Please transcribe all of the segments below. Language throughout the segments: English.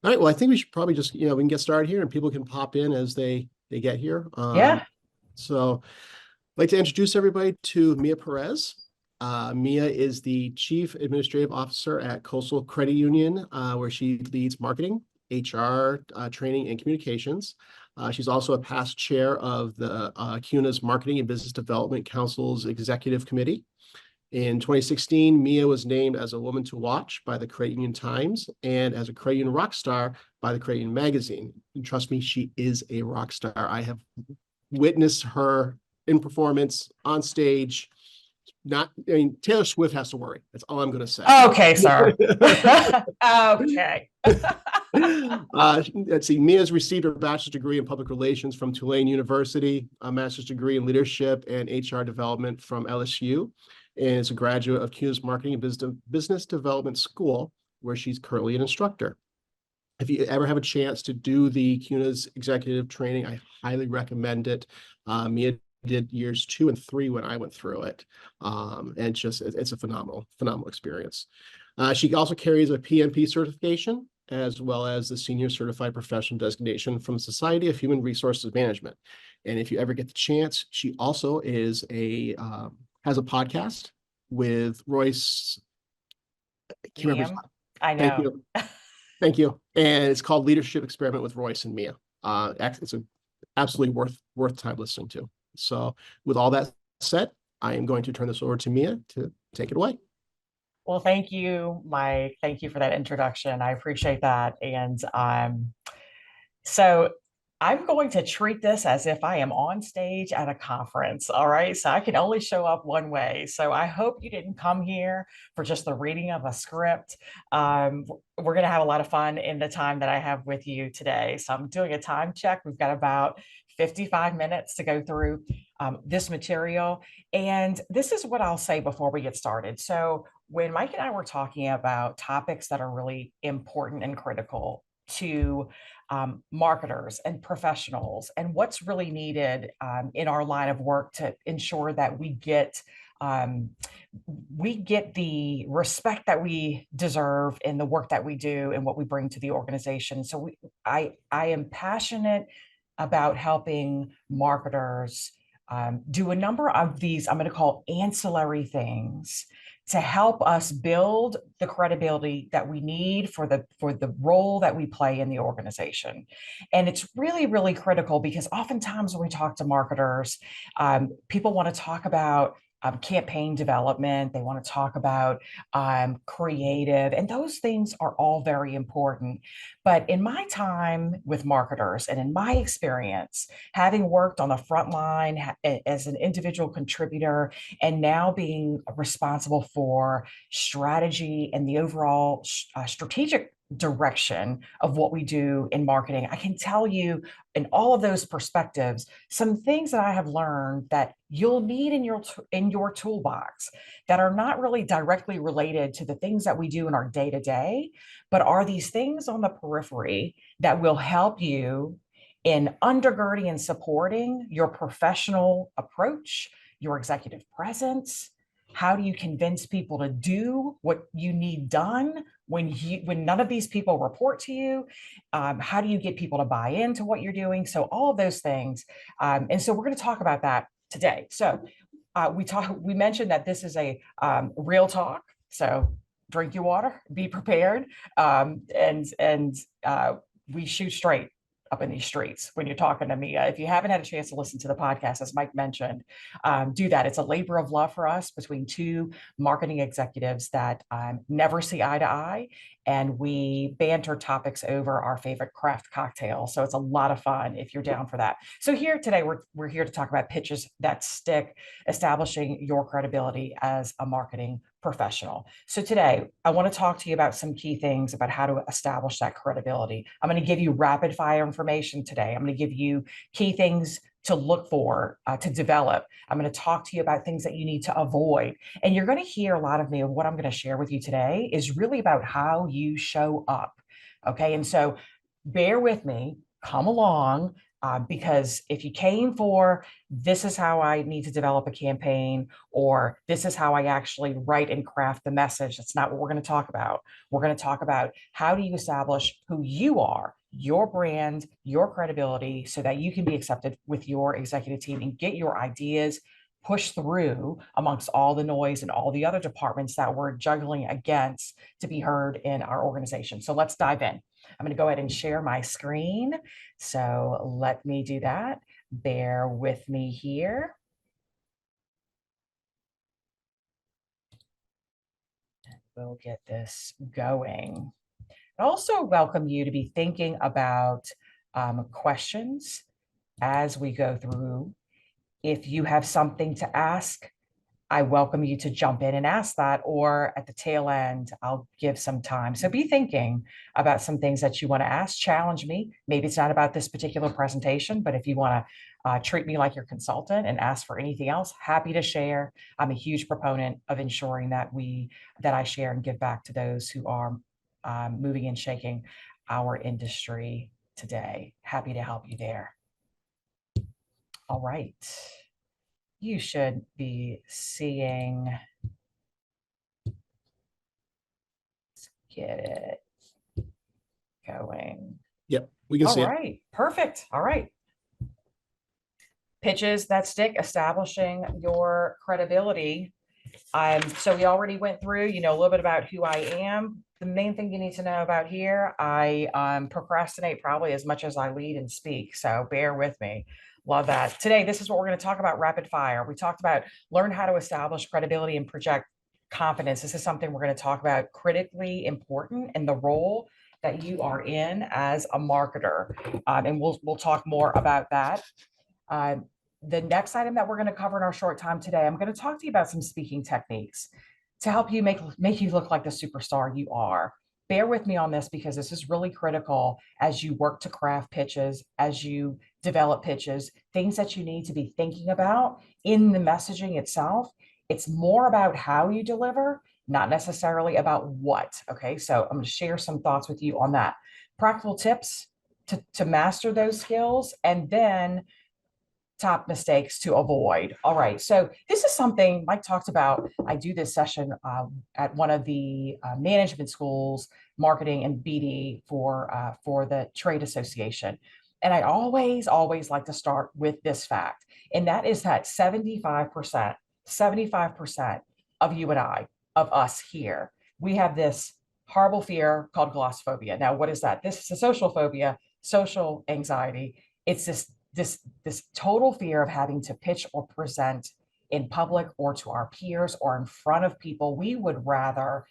All right. Well, I think we should probably just, we can get started here and people can pop in as they get here. Yeah. So I'd like to introduce everybody to Mia Perez. Mia is the Chief Administrative Officer at Coastal Credit Union, where she leads marketing, HR, training, and communications. She's also a past chair of the CUNA's Marketing and Business Development Council's Executive Committee. In 2016, Mia was named as a woman to watch by the Credit Union Times and as a Credit Union rock star by the Credit Union Magazine. And trust me, she is a rock star. I have witnessed her in performance on stage. Taylor Swift has to worry. That's all I'm going to say. Okay, sir. Okay. Let's see. Mia's received her bachelor's degree in public relations from Tulane University, a master's degree in leadership and HR development from LSU, and is a graduate of CUNA's Marketing and Business Development School, where she's currently an instructor. If you ever have a chance to do the CUNA's executive training, I highly recommend it. Mia did years 2 and 3 when I went through it. And it's a phenomenal experience. She also carries a PMP certification, as well as the Senior Certified Professional Designation from Society of Human Resources Management. And if you ever get the chance, she also has a podcast with Royce. I can't remember his Liam, I Thank know. you. Thank you. And it's called Leadership Experiment with Royce and Mia. It's absolutely worth time listening to. So with all that said, I am going to turn this over to Mia to take it away. Well, thank you, Mike. Thank you for that introduction. I appreciate that. And so I'm going to treat this as if I am on stage at a conference. All right. So I can only show up one way. So I hope you didn't come here for just the reading of a script. We're going to have a lot of fun in the time that I have with you today. So I'm doing a time check. We've got about 55 minutes to go through this material. And this is what I'll say before we get started. So when Mike and I were talking about topics that are really important and critical to marketers and professionals and what's really needed in our line of work to ensure that we get the respect that we deserve in the work that we do and what we bring to the organization. So I am passionate about helping marketers do a number of these, I'm going to call ancillary things to help us build the credibility that we need for the role that we play in the organization. And it's really, really critical because oftentimes when we talk to marketers, people want to talk about campaign development. They want to talk about creative, and those things are all very important. But in my time with marketers and in my experience, having worked on the front line as an individual contributor and now being responsible for strategy and the overall strategic direction of what we do in marketing, I can tell you in all of those perspectives, some things that I have learned that you'll need in your toolbox that are not really directly related to the things that we do in our day to day, but are these things on the periphery that will help you in undergirding and supporting your professional approach, your executive presence. How do you convince people to do what you need done when none of these people report to you? How do you get people to buy into what you're doing? So all of those things. And so we're going to talk about that today. So we mentioned that this is a real talk. So drink your water, be prepared, and we shoot straight up in these streets when you're talking to me. If you haven't had a chance to listen to the podcast, as Mike mentioned, do that. It's a labor of love for us between two marketing executives that never see eye to eye, and we banter topics over our favorite craft cocktail. So it's a lot of fun if you're down for that. So here today, we're here to talk about pitches that stick, establishing your credibility as a marketing professional. So today, I want to talk to you about some key things about how to establish that credibility. I'm going to give you rapid fire information today. I'm going to give you key things to look for, to develop. I'm going to talk to you about things that you need to avoid. And you're going to hear a lot of me of what I'm going to share with you today is really about how you show up. Okay. And so bear with me, come along. Because if you came for, this is how I need to develop a campaign, or this is how I actually write and craft the message, that's not what we're going to talk about. We're going to talk about how do you establish who you are, your brand, your credibility, so that you can be accepted with your executive team and get your ideas pushed through amongst all the noise and all the other departments that we're juggling against to be heard in our organization. So let's dive in. I'm going to go ahead and share my screen. So let me do that. Bear with me here. We'll get this going. I also welcome you to be thinking about questions as we go through. If you have something to ask, I welcome you to jump in and ask that, or at the tail end, I'll give some time. So be thinking about some things that you want to ask, challenge me. Maybe it's not about this particular presentation, but if you want to treat me like your consultant and ask for anything else, happy to share. I'm a huge proponent of ensuring that I share and give back to those who are moving and shaking our industry today. Happy to help you there. All right. You should be seeing, let's get it going. Yep, we can All see it. right, perfect. All right. Pitches that stick, establishing your credibility. So we already went through, a little bit about who I am. The main thing you need to know about here, I procrastinate probably as much as I lead and speak. So bear with me. Love that. Today, this is what we're going to talk about, rapid fire. We talked about learn how to establish credibility and project confidence. This is something we're going to talk about, critically important in the role that you are in as a marketer. And we'll talk more about that. The next item that we're going to cover in our short time today, I'm going to talk to you about some speaking techniques to help you make you look like the superstar you are. Bear with me on this because this is really critical as you work to craft pitches, as you develop pitches, things that you need to be thinking about in the messaging itself. It's more about how you deliver, not necessarily about what. Okay, so I'm going to share some thoughts with you on that. Practical tips to master those skills, and then top mistakes to avoid. All right, so this is something Mike talked about. I do this session at one of the management schools, marketing and BD for the trade association. And I always like to start with this fact, and that is that 75% of you and I, of us here, we have this horrible fear called glossophobia. Now, what is that? This is a social phobia, social anxiety. It's this total fear of having to pitch or present in public or to our peers or in front of people. We would rather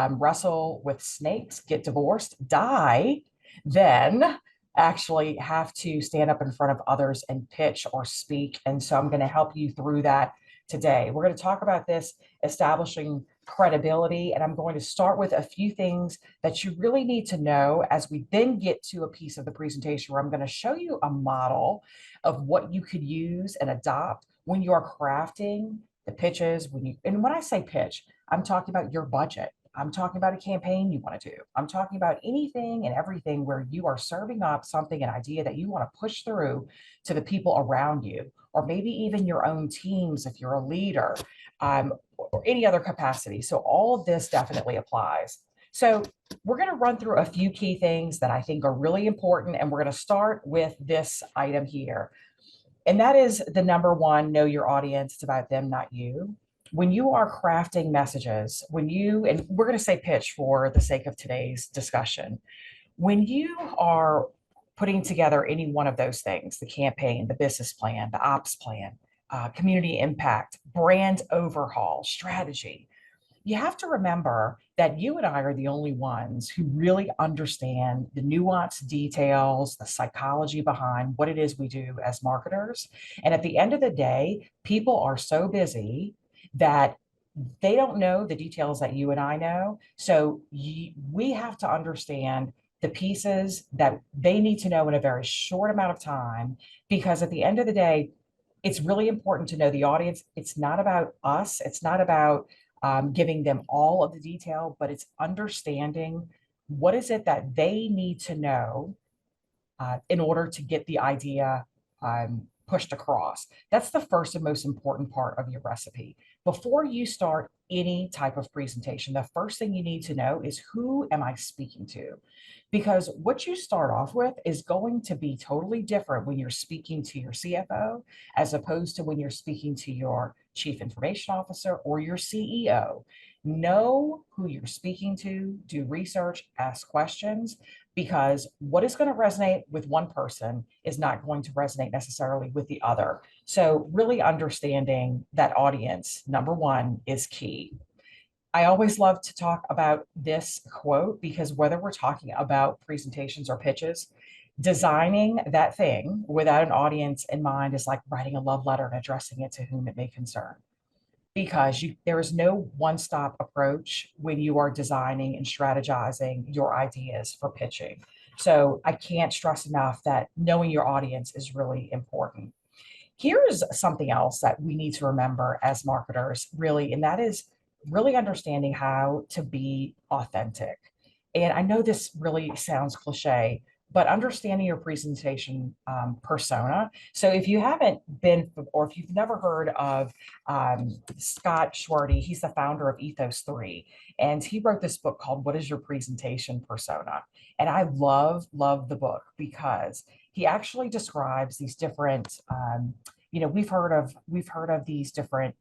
wrestle with snakes, get divorced, die, than actually have to stand up in front of others and pitch or speak. And so I'm going to help you through that today. We're going to talk about this, establishing credibility, and I'm going to start with a few things that you really need to know as we then get to a piece of the presentation where I'm going to show you a model of what you could use and adopt when you are crafting the pitches. And when I say pitch, I'm talking about your budget. I'm talking about a campaign you want to do. I'm talking about anything and everything where you are serving up something, an idea that you want to push through to the people around you, or maybe even your own teams if you're a leader, or any other capacity. So all of this definitely applies. So we're going to run through a few key things that I think are really important, and we're going to start with this item here. And that is the number one, know your audience. It's about them, not you. When you are crafting messages, and we're going to say pitch for the sake of today's discussion, when you are putting together any one of those things, the campaign, the business plan, the ops plan, community impact, brand overhaul, strategy, you have to remember that you and I are the only ones who really understand the nuanced details, the psychology behind what it is we do as marketers. And at the end of the day, people are so busy that they don't know the details that you and I know. So we have to understand the pieces that they need to know in a very short amount of time, because at the end of the day, it's really important to know the audience. It's not about us. It's not about giving them all of the detail, but it's understanding what is it that they need to know in order to get the idea pushed across. That's the first and most important part of your recipe. Before you start any type of presentation, the first thing you need to know is, who am I speaking to? Because what you start off with is going to be totally different when you're speaking to your CFO as opposed to when you're speaking to your chief information officer or your CEO. Know who you're speaking to, do research, ask questions, because what is going to resonate with one person is not going to resonate necessarily with the other. So, really understanding that audience, number one, is key. I always love to talk about this quote because whether we're talking about presentations or pitches, designing that thing without an audience in mind is like writing a love letter and addressing it to whom it may concern, because there is no one-stop approach when you are designing and strategizing your ideas for pitching. So I can't stress enough that knowing your audience is really important. Here's something else that we need to remember as marketers, really, and that is really understanding how to be authentic. And I know this really sounds cliche, but understanding your presentation persona. So if you haven't been, or if you've never heard of Scott Schwarty, he's the founder of Ethos 3, and he wrote this book called What is Your Presentation Persona? And I love the book because he actually describes these different, we've heard of these different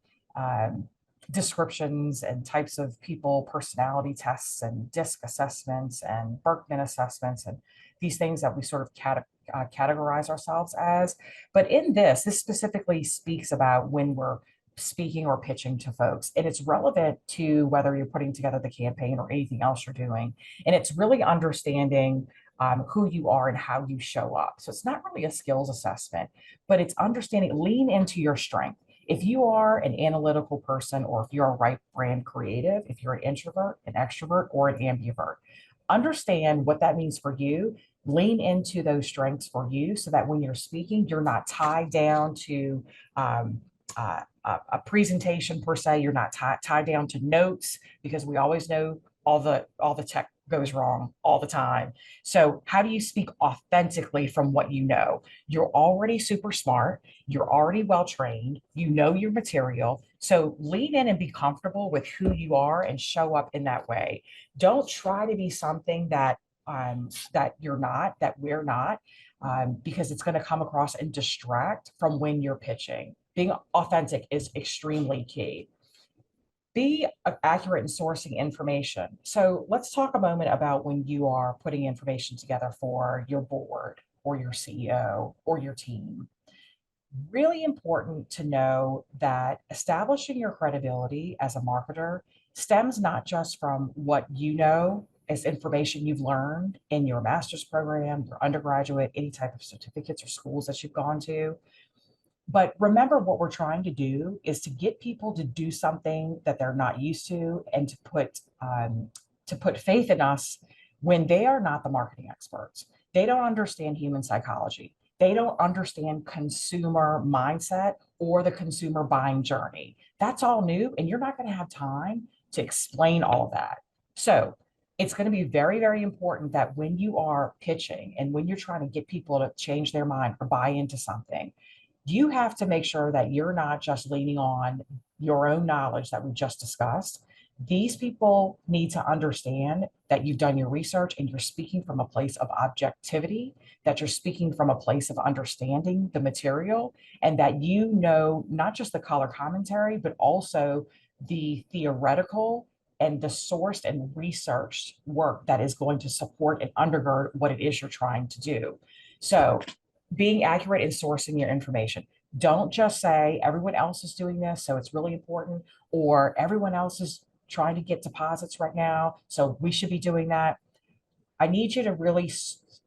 descriptions and types of people, personality tests and DISC assessments and Berkman assessments, and these things that we sort of categorize ourselves as. But in this specifically speaks about when we're speaking or pitching to folks, and it's relevant to whether you're putting together the campaign or anything else you're doing. And it's really understanding who you are and how you show up. So it's not really a skills assessment, but it's understanding, lean into your strength. If you are an analytical person, or if you're a right brand creative, if you're an introvert, an extrovert, or an ambivert, understand what that means for you. Lean into those strengths for you so that when you're speaking, you're not tied down to a presentation per se. You're not tied down to notes, because we always know all the tech goes wrong all the time. So how do you speak authentically from what you know? You're already super smart. You're already well trained. You know your material. So lean in and be comfortable with who you are and show up in that way. Don't try to be something that you're not, that we're not, because it's going to come across and distract from when you're pitching. Being authentic is extremely key. Be accurate in sourcing information. So let's talk a moment about when you are putting information together for your board or your CEO or your team. Really important to know that establishing your credibility as a marketer stems not just from what you know as information you've learned in your master's program, your undergraduate, any type of certificates or schools that you've gone to. But remember, what we're trying to do is to get people to do something that they're not used to, and to put faith in us when they are not the marketing experts. They don't understand human psychology. They don't understand consumer mindset or the consumer buying journey. That's all new, and you're not going to have time to explain all of that. So it's going to be very, very important that when you are pitching and when you're trying to get people to change their mind or buy into something, you have to make sure that you're not just leaning on your own knowledge that we just discussed. These people need to understand that you've done your research and you're speaking from a place of objectivity, that you're speaking from a place of understanding the material, and that you know not just the color commentary, but also the theoretical and the sourced and researched work that is going to support and undergird what it is you're trying to do. So being accurate in sourcing your information. Don't just say everyone else is doing this, so it's really important, or everyone else is trying to get deposits right now, so we should be doing that. I need you to really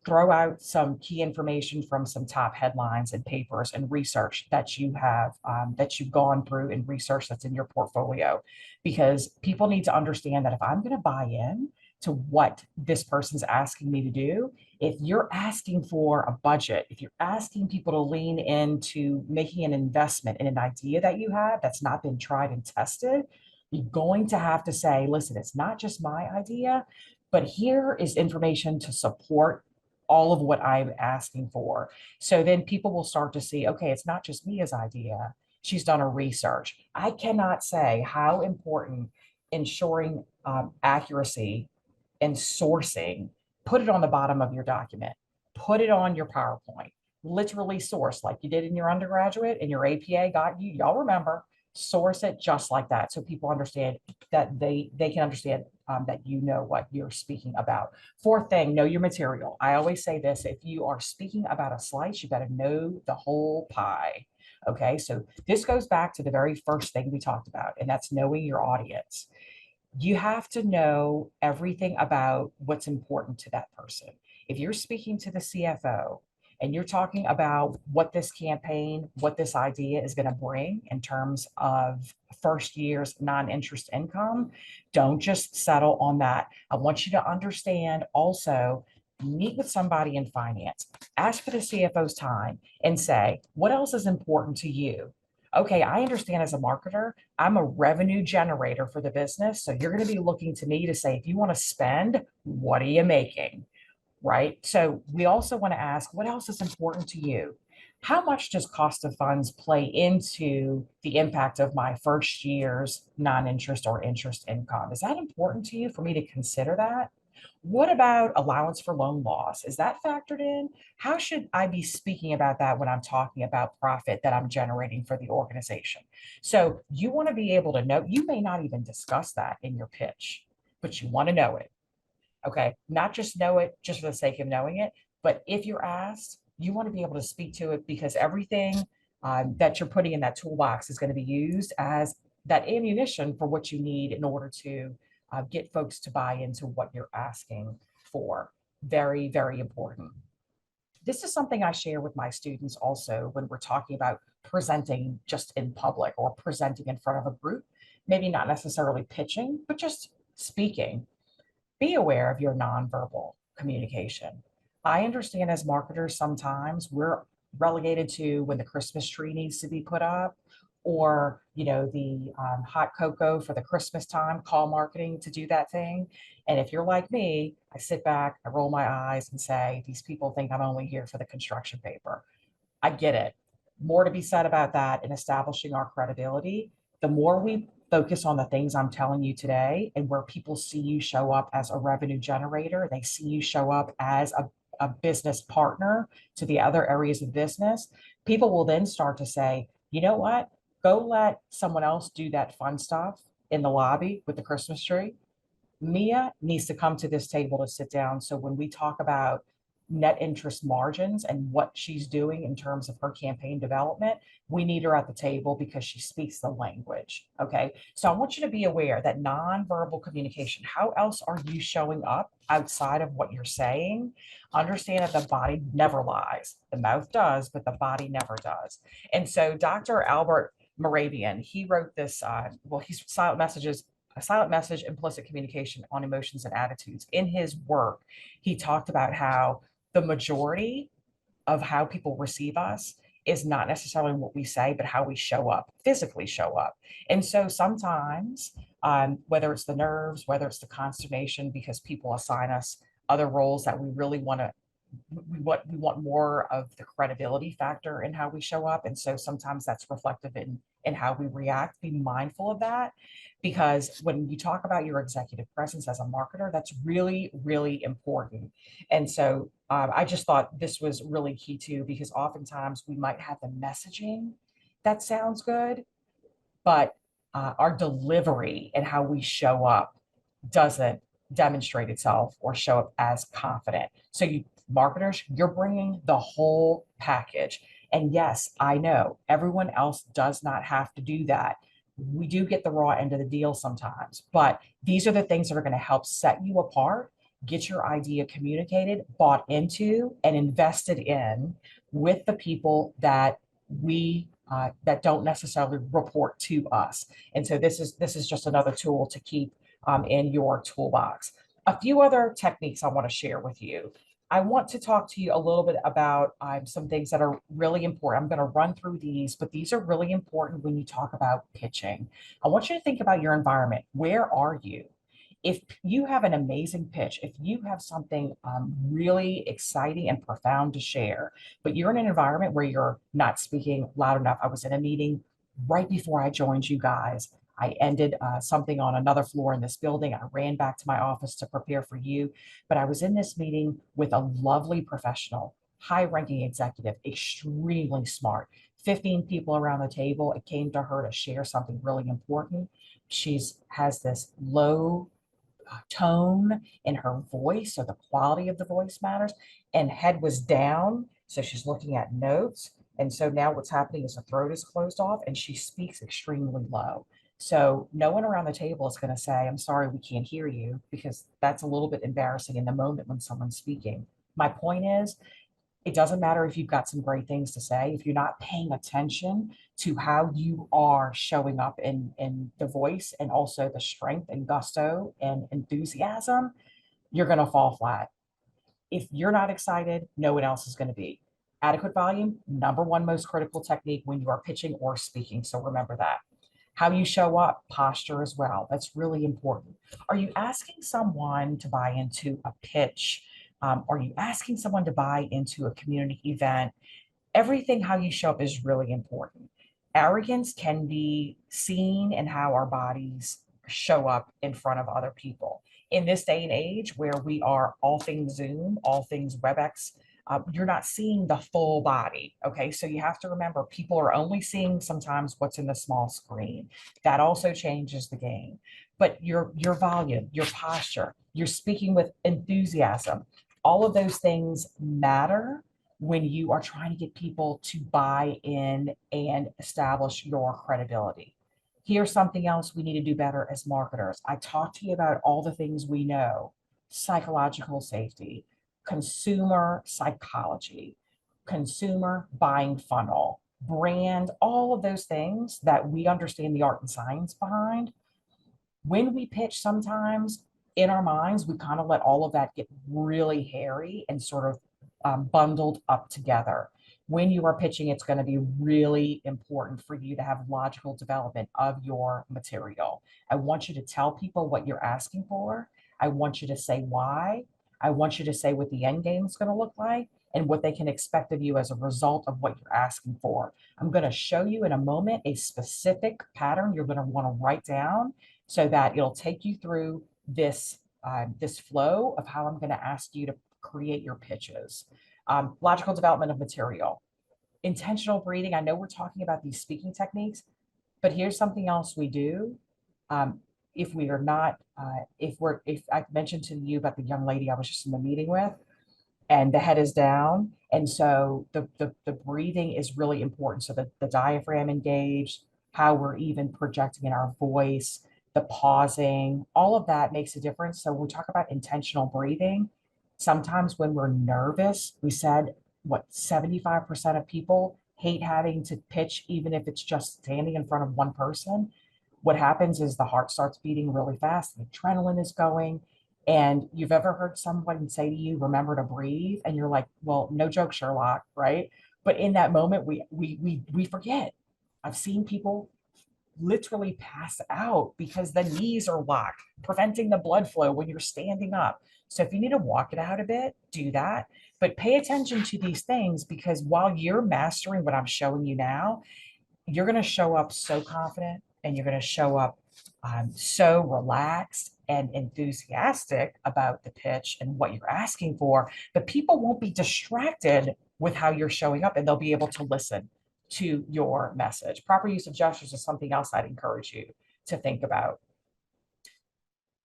throw out some key information from some top headlines and papers and research that you have, that you've gone through and research that's in your portfolio, because people need to understand that if I'm going to buy in to what this person's asking me to do, if you're asking for a budget, if you're asking people to lean into making an investment in an idea that you have that's not been tried and tested, you're going to have to say, listen, it's not just my idea, but here is information to support all of what I'm asking for. So then people will start to see, okay, it's not just Mia's idea. She's done her research. I cannot say how important ensuring accuracy and sourcing, put it on the bottom of your document, put it on your PowerPoint, literally source like you did in your undergraduate and your APA got you, y'all remember, source it just like that. So people understand that they can understand that you know what you're speaking about. Fourth thing, know your material. I always say this, if you are speaking about a slice, you better know the whole pie. Okay, so this goes back to the very first thing we talked about, and that's knowing your audience. You have to know everything about what's important to that person. If you're speaking to the CFO and you're talking about what this campaign, what this idea is going to bring in terms of first year's non-interest income, don't just settle on that. I want you to understand also, meet with somebody in finance, ask for the CFO's time and say, what else is important to you? Okay, I understand as a marketer, I'm a revenue generator for the business. So you're going to be looking to me to say, if you want to spend, what are you making? Right. So we also want to ask, what else is important to you? How much does cost of funds play into the impact of my first year's non-interest or interest income? Is that important to you for me to consider that? What about allowance for loan loss? Is that factored in? How should I be speaking about that when I'm talking about profit that I'm generating for the organization? So you want to be able to know, you may not even discuss that in your pitch, but you want to know it. Okay. Not just know it just for the sake of knowing it, but if you're asked, you want to be able to speak to it because everything that you're putting in that toolbox is going to be used as that ammunition for what you need in order to get folks to buy into what you're asking for. Very, very important. This is something I share with my students also when we're talking about presenting just in public or presenting in front of a group, maybe not necessarily pitching, but just speaking. Be aware of your nonverbal communication. I understand as marketers, sometimes we're relegated to when the Christmas tree needs to be put up or the hot cocoa for the Christmas time, call marketing to do that thing. And if you're like me, I sit back, I roll my eyes and say, these people think I'm only here for the construction paper. I get it. More to be said about that in establishing our credibility. The more we focus on the things I'm telling you today and where people see you show up as a revenue generator, they see you show up as a business partner to the other areas of business, people will then start to say, you know what? Go let someone else do that fun stuff in the lobby with the Christmas tree. Mia needs to come to this table to sit down. So when we talk about net interest margins and what she's doing in terms of her campaign development, we need her at the table because she speaks the language. Okay. So I want you to be aware that nonverbal communication, how else are you showing up outside of what you're saying? Understand that the body never lies. The mouth does, but the body never does. And so Dr. Albert Moravian, he wrote this, he's silent messages, a silent message, implicit communication on emotions and attitudes. In his work, he talked about how the majority of how people receive us is not necessarily what we say, but how we show up, physically show up. And so sometimes, whether it's the nerves, whether it's the consternation, because people assign us other roles that we really want to, we want more of the credibility factor in how we show up. And so sometimes that's reflective in how we react. Be mindful of that because when you talk about your executive presence as a marketer, that's really, really important. And so I just thought this was really key too, because oftentimes we might have the messaging that sounds good, but our delivery and how we show up doesn't demonstrate itself or show up as confident. So you marketers, you're bringing the whole package. And yes, I know everyone else does not have to do that. We do get the raw end of the deal sometimes, but these are the things that are going to help set you apart, get your idea communicated, bought into, and invested in with the people that we that don't necessarily report to us. And so this is just another tool to keep in your toolbox. A few other techniques I want to share with you. I want to talk to you a little bit about some things that are really important. I'm going to run through these, but these are really important when you talk about pitching. I want you to think about your environment. Where are you? If you have an amazing pitch, if you have something really exciting and profound to share, but you're in an environment where you're not speaking loud enough. I was in a meeting right before I joined you guys. I ended something on another floor in this building. I ran back to my office to prepare for you, but I was in this meeting with a lovely professional, high ranking executive, extremely smart. 15 people around the table. It came to her to share something really important. She's has this low tone in her voice, so the quality of the voice matters. And head was down, so she's looking at notes. And so now what's happening is the throat is closed off and she speaks extremely low. So no one around the table is going to say, I'm sorry, we can't hear you, because that's a little bit embarrassing in the moment when someone's speaking. My point is, it doesn't matter if you've got some great things to say. If you're not paying attention to how you are showing up in the voice and also the strength and gusto and enthusiasm, you're going to fall flat. If you're not excited, no one else is going to be. Adequate volume, number one most critical technique when you are pitching or speaking. So remember that. How you show up, posture as well. That's really important. Are you asking someone to buy into a pitch? Are you asking someone to buy into a community event? Everything how you show up is really important. Arrogance can be seen in how our bodies show up in front of other people. In this day and age where we are all things Zoom, all things WebEx, you're not seeing the full body. Okay. So you have to remember, people are only seeing sometimes what's in the small screen. That also changes the game. But your volume, your posture, you're speaking with enthusiasm. All of those things matter when you are trying to get people to buy in and establish your credibility. Here's something else we need to do better as marketers. I talked to you about all the things we know: psychological safety, consumer psychology, consumer buying funnel, brand, all of those things that we understand the art and science behind. When we pitch, sometimes in our minds, we kind of let all of that get really hairy and sort of bundled up together. When you are pitching, it's going to be really important for you to have logical development of your material. I want you to tell people what you're asking for. I want you to say why. I want you to say what the end game is going to look like and what they can expect of you as a result of what you're asking for. I'm going to show you in a moment a specific pattern you're going to want to write down so that it'll take you through this flow of how I'm going to ask you to create your pitches. Logical development of material, intentional breathing. I know we're talking about these speaking techniques, but here's something else we do. If we are not, if I mentioned to you about the young lady I was just in the meeting with, and the head is down. And so the breathing is really important. So the diaphragm engaged, how we're even projecting in our voice, the pausing, all of that makes a difference. So when we talk about intentional breathing, sometimes when we're nervous, we said what 75% of people hate having to pitch, even if it's just standing in front of one person. What happens is the heart starts beating really fast, the adrenaline is going. And you've ever heard someone say to you, remember to breathe? And you're like, well, no joke, Sherlock, right? But in that moment, we forget. I've seen people literally pass out because the knees are locked, preventing the blood flow when you're standing up. So if you need to walk it out a bit, do that. But pay attention to these things, because while you're mastering what I'm showing you now, you're going to show up so confident and you're going to show up so relaxed and enthusiastic about the pitch and what you're asking for. But people won't be distracted with how you're showing up, and they'll be able to listen to your message. Proper use of gestures is something else I'd encourage you to think about.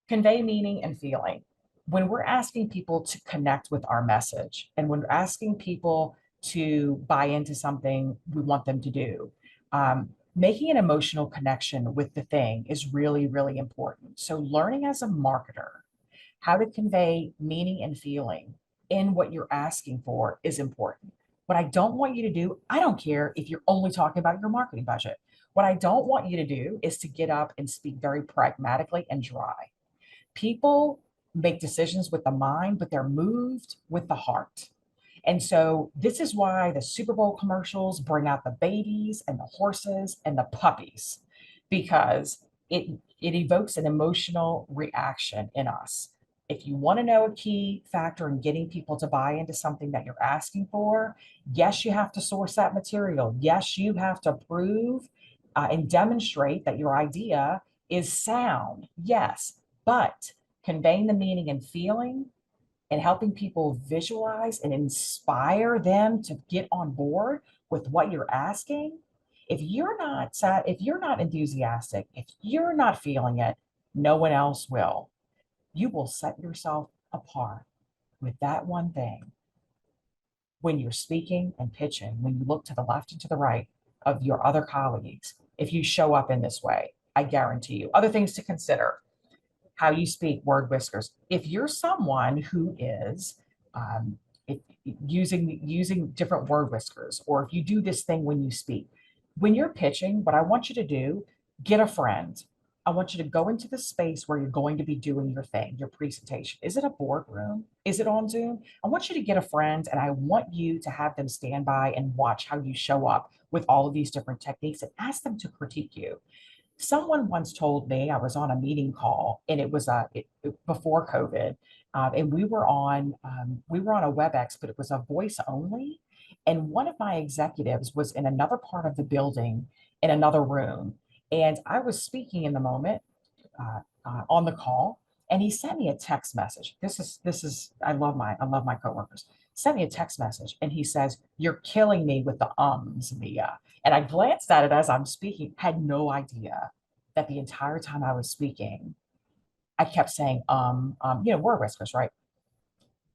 Convey meaning and feeling. When we're asking people to connect with our message, and when we're asking people to buy into something we want them to do, making an emotional connection with the thing is really, really important. So learning as a marketer how to convey meaning and feeling in what you're asking for is important. What I don't want you to do, I don't care if you're only talking about your marketing budget. What I don't want you to do is to get up and speak very pragmatically and dry. People make decisions with the mind, but they're moved with the heart. And so this is why the Super Bowl commercials bring out the babies and the horses and the puppies, because it evokes an emotional reaction in us. If you want to know a key factor in getting people to buy into something that you're asking for, yes, you have to source that material. Yes, you have to prove and demonstrate that your idea is sound. Yes, but conveying the meaning and feeling and helping people visualize and inspire them to get on board with what you're asking. If you're not enthusiastic, if you're not feeling it, no one else will. You will set yourself apart with that one thing when you're speaking and pitching, when you look to the left and to the right of your other colleagues. If you show up in this way, I guarantee you. Other things to consider: how you speak, word whiskers. If you're someone who is um, if, using different word whiskers, or if you do this thing when you speak, when you're pitching, what I want you to do, get a friend. I want you to go into the space where you're going to be doing your thing, your presentation. Is it a boardroom? Is it on Zoom? I want you to get a friend, and I want you to have them stand by and watch how you show up with all of these different techniques and ask them to critique you. Someone once told me, I was on a meeting call, and it was before COVID, and we were on a WebEx, but it was a voice only. And one of my executives was in another part of the building, in another room, and I was speaking in the moment on the call, and he sent me a text message. This is I love my coworkers. Sent me a text message, and he says, "You're killing me with the ums, Mia." And I glanced at it as I'm speaking, had no idea that the entire time I was speaking, I kept saying, word whiskers, right?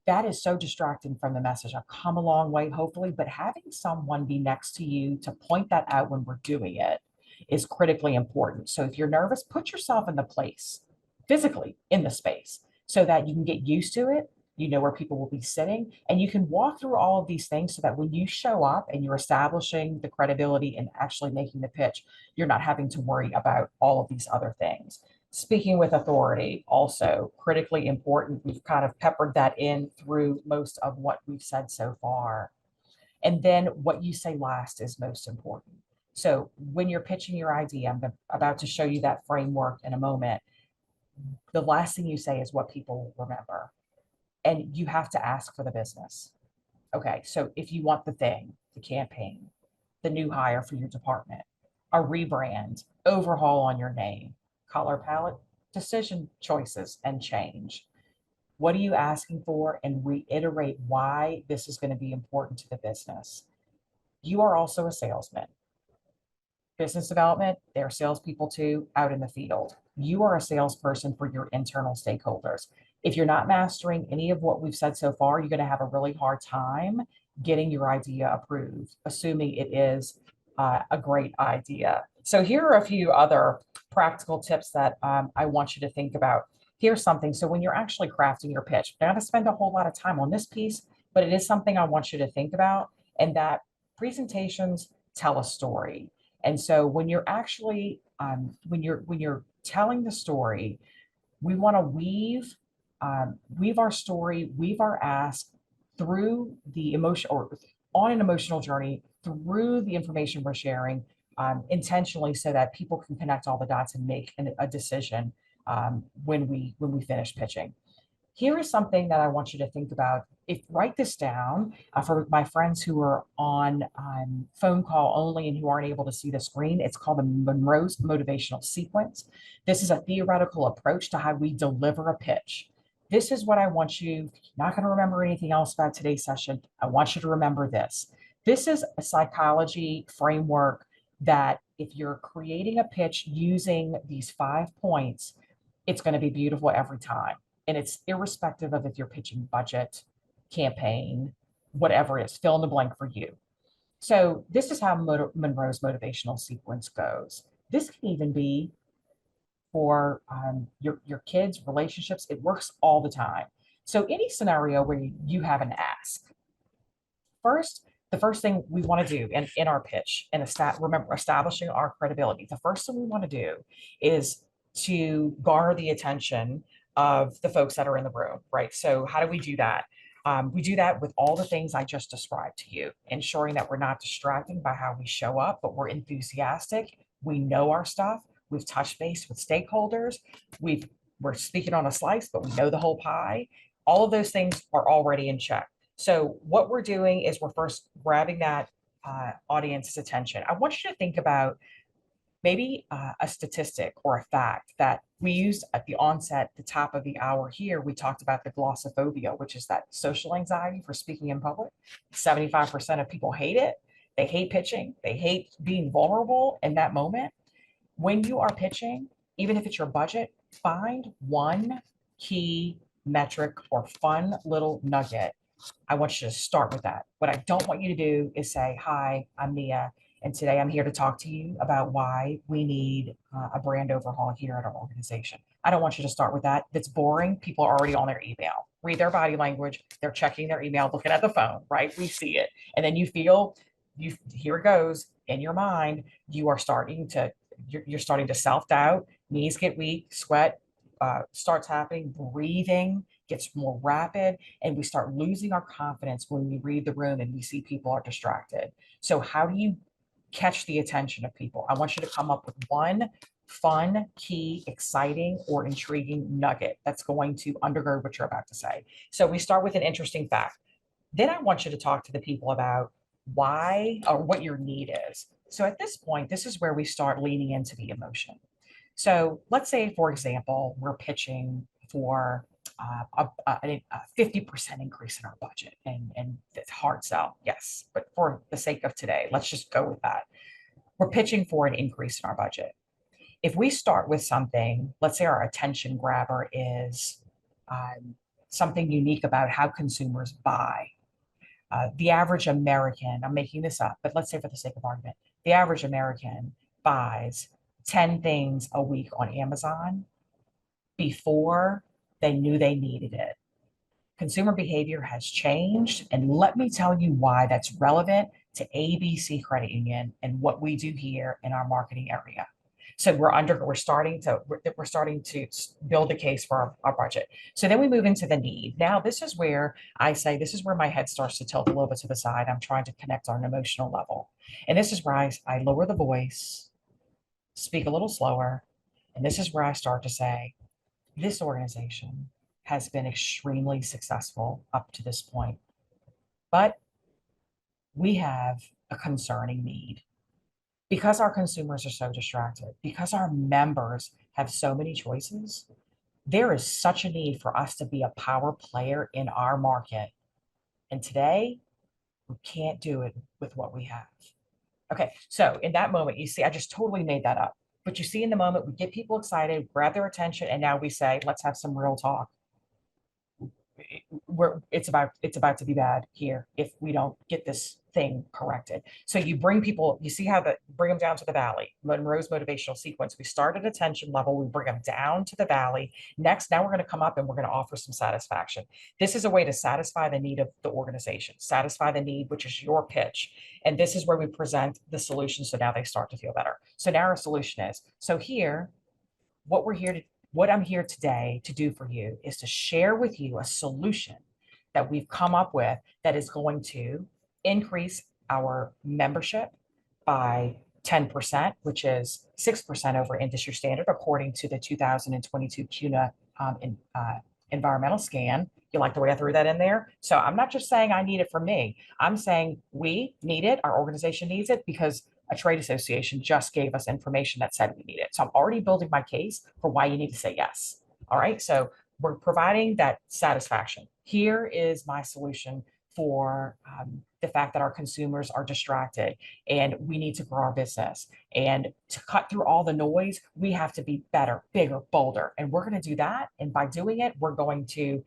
That is so distracting from the message. I've come a long way, hopefully, but having someone be next to you to point that out when we're doing it is critically important. So if you're nervous, put yourself in the place, physically in the space, so that you can get used to it. You know where people will be sitting, and you can walk through all of these things so that when you show up and you're establishing the credibility and actually making the pitch, you're not having to worry about all of these other things. Speaking with authority, also critically important. We've kind of peppered that in through most of what we've said so far. And then what you say last is most important. So when you're pitching your idea, I'm about to show you that framework in a moment. The last thing you say is what people remember. And you have to ask for the business. Okay, so if you want the thing, the campaign, the new hire for your department, a rebrand, overhaul on your name, color palette, decision choices, and change. What are you asking for? And reiterate why this is going to be important to the business. You are also a salesman. Business development, they're salespeople too, out in the field. You are a salesperson for your internal stakeholders. If you're not mastering any of what we've said so far, you're going to have a really hard time getting your idea approved, assuming it is a great idea. So here are a few other practical tips that I want you to think about. Here's something. So when you're actually crafting your pitch, I'm not going to spend a whole lot of time on this piece, but it is something I want you to think about, and that presentations tell a story. And so when you're actually when you're telling the story, we want to weave our story, weave our ask through the emotion, or on an emotional journey through the information we're sharing, intentionally, so that people can connect all the dots and make a decision when we finish pitching. Here is something that I want you to think about. If write this down for my friends who are on phone call only and who aren't able to see the screen. It's called the Monroe's motivational sequence. This is a theoretical approach to how we deliver a pitch. This is what I want you. Not going to remember anything else about today's session. I want you to remember this. This is a psychology framework that if you're creating a pitch using these 5 points, it's going to be beautiful every time. And it's irrespective of if you're pitching budget, campaign, whatever it is, fill in the blank for you. So this is how Monroe's motivational sequence goes. This can even be for your kids' relationships. It works all the time. So any scenario where you have an ask, the first thing we want to do in our pitch, and remember, establishing our credibility, the first thing we want to do is to garner the attention of the folks that are in the room, right? So how do we do that? We do that with all the things I just described to you, ensuring that we're not distracting by how we show up, but we're enthusiastic. We know our stuff. we've touched base with stakeholders, we're speaking on a slice, but we know the whole pie. All of those things are already in check. So what we're doing is we're first grabbing that audience's attention. I want you to think about maybe a statistic or a fact that we used at the onset, the top of the hour here. We talked about the glossophobia, which is that social anxiety for speaking in public. 75% of people hate it. They hate pitching. They hate being vulnerable in that moment. When you are pitching, even if it's your budget, find one key metric or fun little nugget. I want you to start with that. What I don't want you to do is say, hi, I'm Mia, and today I'm here to talk to you about why we need a brand overhaul here at our organization. I don't want you to start with that. That's boring. People are already on their email. Read their body language. They're checking their email, looking at the phone, right? We see it. And then you feel, here it goes, in your mind, you're starting to self-doubt, knees get weak, sweat starts happening, breathing gets more rapid, and we start losing our confidence when we read the room and we see people are distracted. So how do you catch the attention of people? I want you to come up with one fun, key, exciting, or intriguing nugget that's going to undergird what you're about to say. So we start with an interesting fact. Then I want you to talk to the people about why or what your need is. So at this point, this is where we start leaning into the emotion. So let's say, for example, we're pitching for a 50% increase in our budget, and it's hard sell, yes, but for the sake of today, let's just go with that. We're pitching for an increase in our budget. If we start with something, let's say our attention grabber is something unique about how consumers buy. The average American, I'm making this up, but let's say for the sake of argument, the average American buys 10 things a week on Amazon before they knew they needed it. Consumer behavior has changed, and let me tell you why that's relevant to ABC Credit Union and what we do here in our marketing area. So we're starting to build a case for our budget. So then we move into the need. Now this is where I say this is where my head starts to tilt a little bit to the side. I'm trying to connect on an emotional level, and this is where I lower the voice, speak a little slower, and this is where I start to say, this organization has been extremely successful up to this point, but we have a concerning need. Because our consumers are so distracted, because our members have so many choices, there is such a need for us to be a power player in our market. And today, we can't do it with what we have. Okay, so in that moment, you see, I just totally made that up. But you see, in the moment, we get people excited, grab their attention, and now we say, let's have some real talk. It's about to be bad here if we don't get this thing corrected. So you bring people, you see how bring them down to the valley. Monroe's motivational sequence. We start at attention level, we bring them down to the valley. Next, now we're going to come up and we're going to offer some satisfaction. This is a way to satisfy the need of the organization, satisfy the need, which is your pitch. And this is where we present the solution. So now they start to feel better. So now our solution is, so here, what I'm here today to do for you is to share with you a solution that we've come up with that is going to increase our membership by 10%, which is 6% over industry standard, according to the 2022 CUNA environmental scan. You like the way I threw that in there? So I'm not just saying I need it for me. I'm saying we need it. Our organization needs it because a trade association just gave us information that said we need it. So I'm already building my case for why you need to say yes. All right. So we're providing that satisfaction. Here is my solution for the fact that our consumers are distracted and we need to grow our business. And to cut through all the noise, we have to be better, bigger, bolder. And we're going to do that. And by doing it, we're going to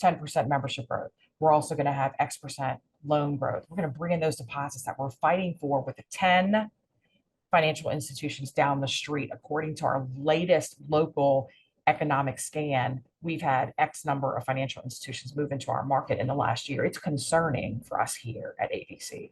10% membership growth. We're also going to have X% loan growth. We're going to bring in those deposits that we're fighting for with the 10 financial institutions down the street. According to our latest local economic scan, we've had X number of financial institutions move into our market in the last year. It's concerning for us here at ABC.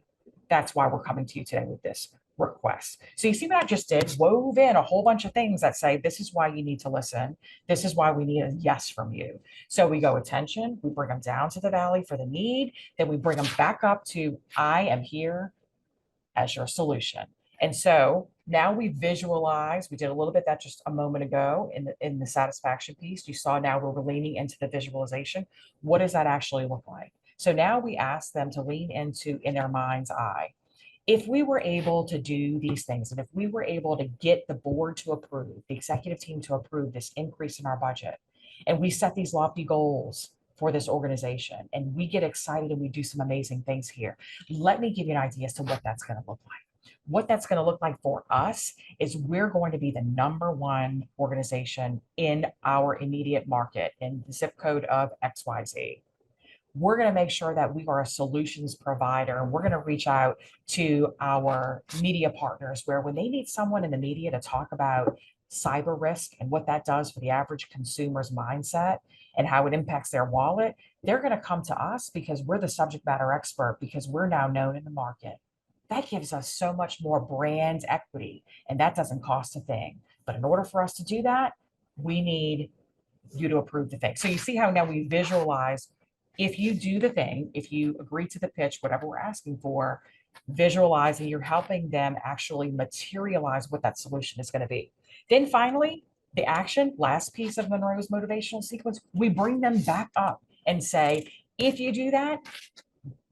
That's why we're coming to you today with this request. So you see what I just did? Wove in a whole bunch of things that say, this is why you need to listen. This is why we need a yes from you. So we go attention, we bring them down to the valley for the need, then we bring them back up to, I am here as your solution. And so Now we visualize, we did a little bit that just a moment ago in the satisfaction piece. You saw now we're leaning into the visualization. What does that actually look like? So now we ask them to lean into in their mind's eye. If we were able to do these things, and if we were able to get the board to approve, the executive team to approve this increase in our budget, and we set these lofty goals for this organization, and we get excited and we do some amazing things here, let me give you an idea as to what that's going to look like. What that's going to look like for us is we're going to be the #1 organization in our immediate market in the zip code of XYZ. We're going to make sure that we are a solutions provider. We're going to reach out to our media partners where when they need someone in the media to talk about cyber risk and what that does for the average consumer's mindset and how it impacts their wallet, they're going to come to us because we're the subject matter expert because we're now known in the market. That gives us so much more brand equity, and that doesn't cost a thing. But in order for us to do that, we need you to approve the thing. So you see how now we visualize, if you do the thing, if you agree to the pitch, whatever we're asking for, visualizing, you're helping them actually materialize what that solution is going to be. Then finally, the action, last piece of Monroe's motivational sequence, we bring them back up and say, if you do that,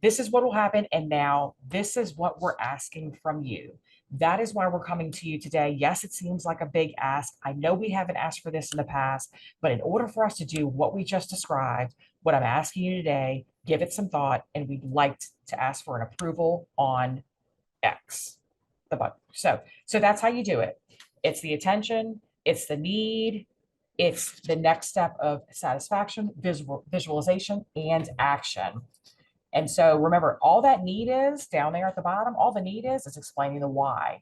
this is what will happen. And now this is what we're asking from you. That is why we're coming to you today. Yes, it seems like a big ask. I know we haven't asked for this in the past, but in order for us to do what we just described, what I'm asking you today, give it some thought, and we'd like to ask for an approval on X, the button. So that's how you do it. It's the attention, it's the need, it's the next step of satisfaction, visualization, and action. And so remember, all that need is down there at the bottom, all the need is explaining the why.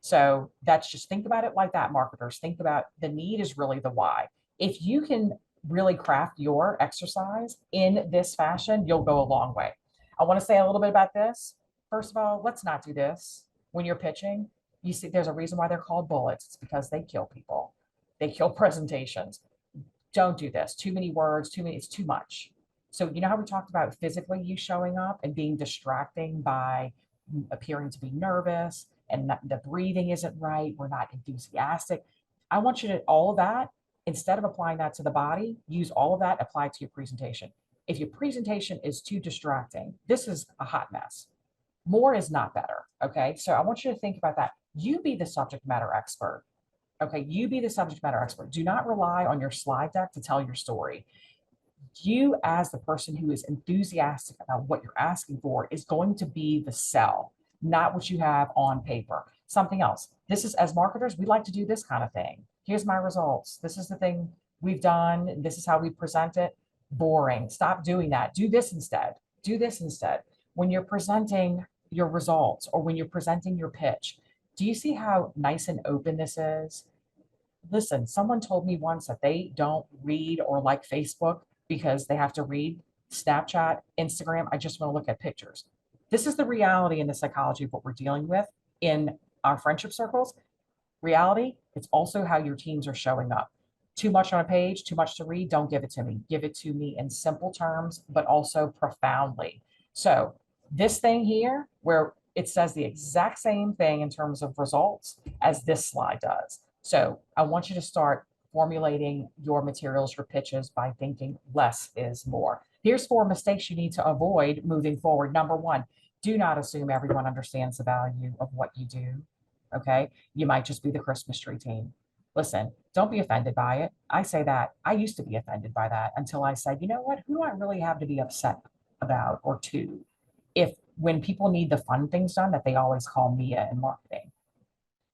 So that's just think about it like that, marketers. Think about the need is really the why. If you can really craft your exercise in this fashion, you'll go a long way. I want to say a little bit about this. First of all, let's not do this when you're pitching. You see, there's a reason why they're called bullets. It's because they kill people. They kill presentations. Don't do this. Too many words, it's too much. So you know how we talked about physically you showing up and being distracting by appearing to be nervous and the breathing isn't right, we're not enthusiastic. I want you to, all of that, instead of applying that to the body, use all of that, apply to your presentation. If your presentation is too distracting, this is a hot mess. More is not better, okay? So I want you to think about that. You be the subject matter expert, okay? You be the subject matter expert. Do not rely on your slide deck to tell your story. You as the person who is enthusiastic about what you're asking for is going to be the sell, not what you have on paper. Something else. This is, as marketers, we like to do this kind of thing. Here's my results. This is the thing we've done. This is how we present it. Boring. Stop doing that. Do this instead. Do this instead. When you're presenting your results or when you're presenting your pitch, do you see how nice and open this is? Listen, someone told me once that they don't read or like Facebook because they have to read Snapchat, Instagram. I just want to look at pictures. This is the reality and the psychology of what we're dealing with in our friendship circles. Reality, it's also how your teams are showing up. Too much on a page, too much to read, don't give it to me. Give it to me in simple terms, but also profoundly. So this thing here, where it says the exact same thing in terms of results as this slide does. So I want you to start formulating your materials, your pitches by thinking less is more. Here's 4 mistakes you need to avoid moving forward. Number 1, do not assume everyone understands the value of what you do. Okay. You might just be the Christmas tree team. Listen, don't be offended by it. I say that. I used to be offended by that until I said, you know what? Who do I really have to be upset about or to? If when people need the fun things done, that they always call Mia in marketing.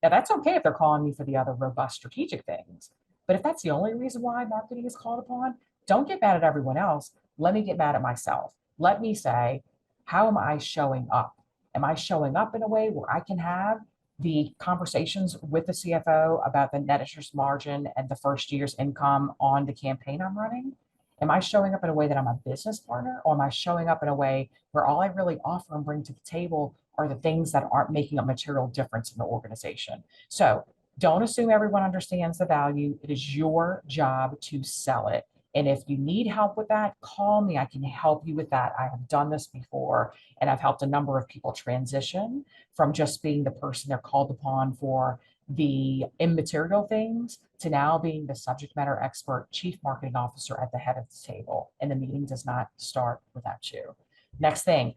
Now, that's okay if they're calling me for the other robust strategic things. But if that's the only reason why marketing is called upon, don't get mad at everyone else. Let me get mad at myself. Let me say, how am I showing up? Am I showing up in a way where I can have the conversations with the CFO about the net interest margin and the first year's income on the campaign I'm running? Am I showing up in a way that I'm a business partner, or am I showing up in a way where all I really offer and bring to the table are the things that aren't making a material difference in the organization? So don't assume everyone understands the value. It is your job to sell it. And if you need help with that, call me. I can help you with that. I have done this before, and I've helped a number of people transition from just being the person they're called upon for the immaterial things to now being the subject matter expert chief marketing officer at the head of the table. And the meeting does not start without you. Next thing,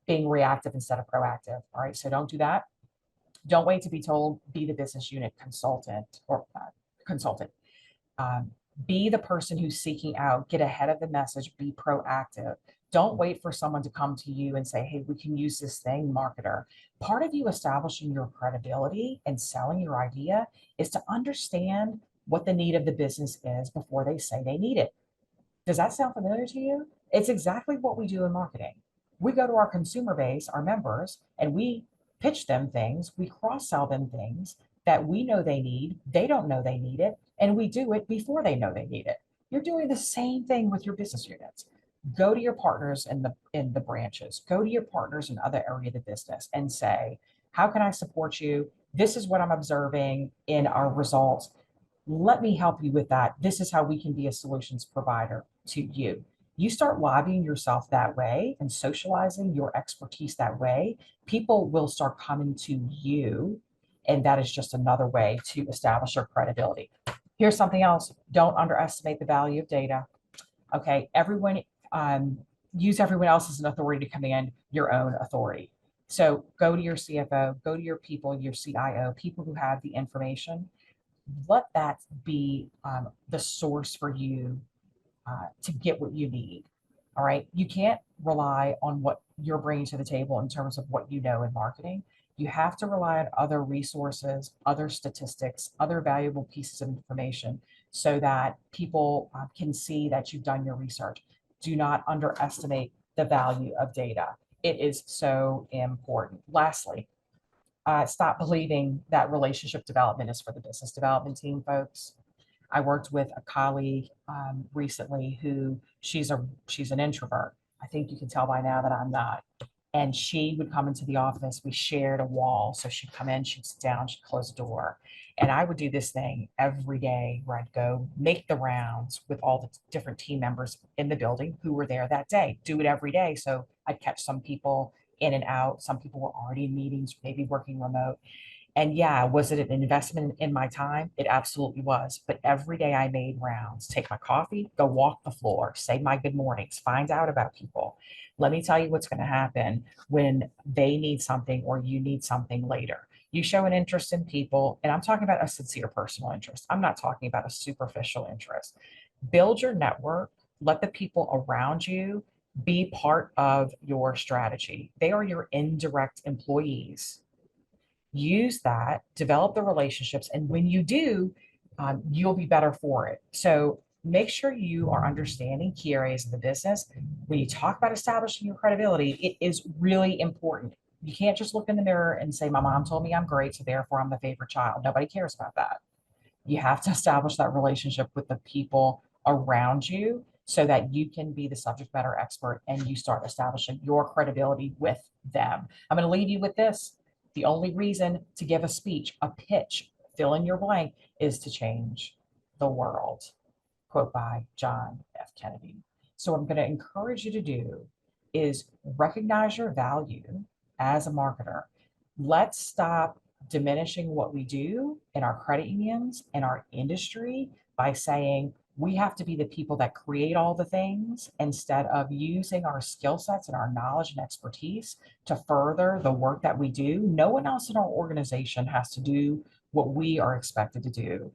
being reactive instead of proactive. All right, so don't do that. Don't wait to be told, be the business unit consultant or consultant. Um, be the person who's seeking out, get ahead of the message, be proactive. Don't wait for someone to come to you and say, hey, we can use this thing, marketer. Part of you establishing your credibility and selling your idea is to understand what the need of the business is before they say they need it. Does that sound familiar to you? It's exactly what we do in marketing. We go to our consumer base, our members, and we pitch them things, we cross sell them things that we know they need. They don't know they need it, and we do it before they know they need it. You're doing the same thing with your business units. Go to your partners in the branches, go to your partners in other area of the business and say, how can I support you? This is what I'm observing in our results. Let me help you with that. This is how we can be a solutions provider to you. You start lobbying yourself that way and socializing your expertise that way, people will start coming to you. And that is just another way to establish your credibility. Here's something else. Don't underestimate the value of data. Okay. Everyone, use everyone else as an authority to command your own authority. So go to your CFO, go to your people, your CIO, people who have the information. Let that be the source for you to get what you need. All right. You can't rely on what you're bringing to the table in terms of what you know in marketing. You have to rely on other resources, other statistics, other valuable pieces of information so that people can see that you've done your research. Do not underestimate the value of data. It is so important. Lastly, stop believing that relationship development is for the business development team, folks. I worked with a colleague recently who she's an introvert. I think you can tell by now that I'm not. And she would come into the office. We shared a wall, so she'd come in, she'd sit down, she'd close the door, and I would do this thing every day where I'd go make the rounds with all the different team members in the building who were there that day. Do it every day, so I'd catch some people in and out. Some people were already in meetings, maybe working remote. And yeah, was it an investment in my time? It absolutely was. But every day I made rounds, take my coffee, go walk the floor, say my good mornings, find out about people. Let me tell you what's going to happen when they need something or you need something later. You show an interest in people, and I'm talking about a sincere personal interest. I'm not talking about a superficial interest. Build your network, let the people around you be part of your strategy. They are your indirect employees. Use that, develop the relationships, and when you do, you'll be better for it. So make sure you are understanding key areas of the business. When you talk about establishing your credibility, it is really important. You can't just look in the mirror and say, my mom told me I'm great, so therefore I'm the favorite child. Nobody cares about that. You have to establish that relationship with the people around you so that you can be the subject matter expert and you start establishing your credibility with them. I'm going to leave you with this. The only reason to give a speech, a pitch, fill in your blank, is to change the world. Quote by John F. Kennedy. So, what I'm going to encourage you to do is recognize your value as a marketer. Let's stop diminishing what we do in our credit unions and our industry by saying we have to be the people that create all the things instead of using our skill sets and our knowledge and expertise to further the work that we do. No one else in our organization has to do what we are expected to do.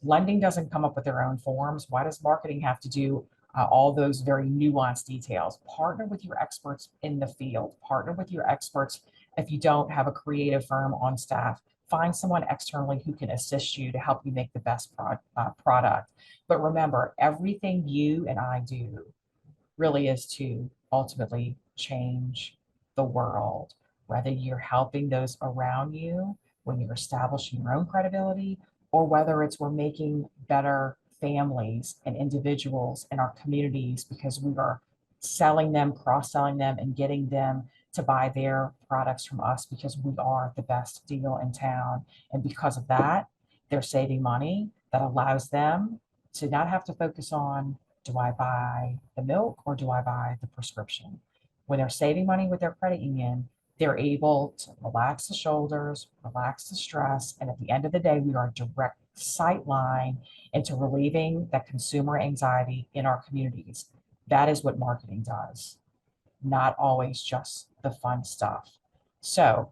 Lending doesn't come up with their own forms. Why does marketing have to do all those very nuanced details? Partner with your experts in the field. Partner with your experts. If you don't have a creative firm on staff, find someone externally who can assist you to help you make the best product. But remember, everything you and I do really is to ultimately change the world, whether you're helping those around you when you're establishing your own credibility, or whether it's we're making better families and individuals in our communities because we are selling them, cross-selling them, and getting them to buy their products from us because we are the best deal in town. And because of that, they're saving money that allows them to not have to focus on Do I buy the milk or do I buy the prescription? When they're saving money with their credit union, they're able to relax the shoulders, relax the stress, and at the end of the day, we are a direct sight line into relieving that consumer anxiety in our communities. That is what marketing does, not always just the fun stuff. So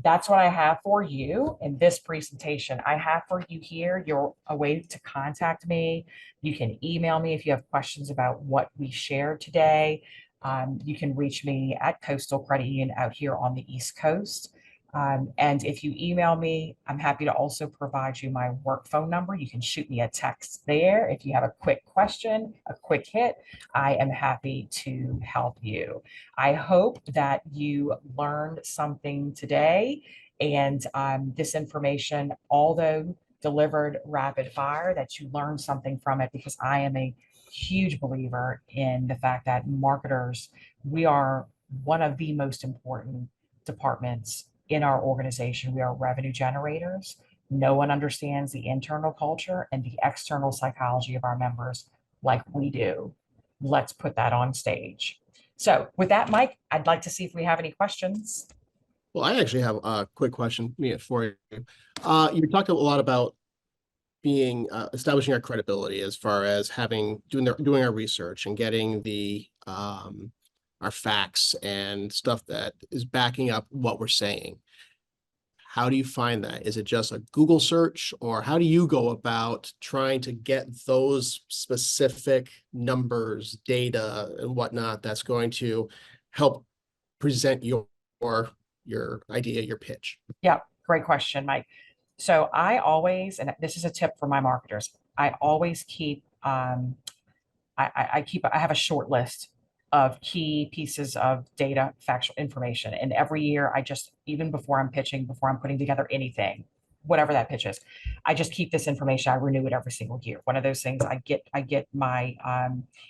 that's what I have for you in this presentation. I have for you here a way to contact me. You can email me if you have questions about what we shared today. You can reach me at Coastal Credit Union out here on the East Coast. And if you email me, I'm happy to also provide you my work phone number. You can shoot me a text there. If you have a quick question, a quick hit, I am happy to help you. I hope that you learned something today. And this information, although delivered rapid fire, that you learned something from it, because I am a huge believer in the fact that marketers, we are one of the most important departments in our organization. We are revenue generators. No one understands the internal culture and the external psychology of our members like we do. Let's put that on stage. So with that, Mike, I'd like to see if we have any questions. Well, I actually have a quick question for you. You talked a lot about being establishing our credibility as far as doing our research and getting the our facts and stuff that is backing up what we're saying. How do you find that? Is it just a Google search, or how do you go about trying to get those specific numbers, data, and whatnot that's going to help present your idea, your pitch? Yeah, great question, Mike. So I always, and this is a tip for my marketers, I always keep I have a short list of key pieces of data, factual information. And every year I just, even before I'm pitching, before I'm putting together anything, whatever that pitch is, I just keep this information. I renew it every single year. One of those things I get my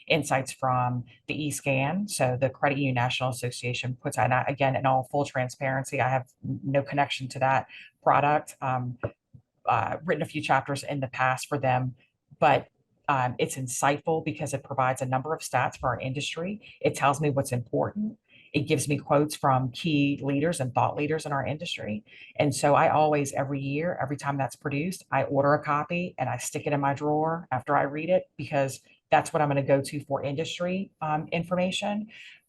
insights from the eScan. So the Credit Union National Association puts out, and again, in all full transparency, I have no connection to that product. Written a few chapters in the past for them, but it's insightful because it provides a number of stats for our industry. It tells me what's important. It gives me quotes from key leaders and thought leaders in our industry. And so I always, every year, every time that's produced, I order a copy and I stick it in my drawer after I read it, because that's what I'm going to go to for industry information.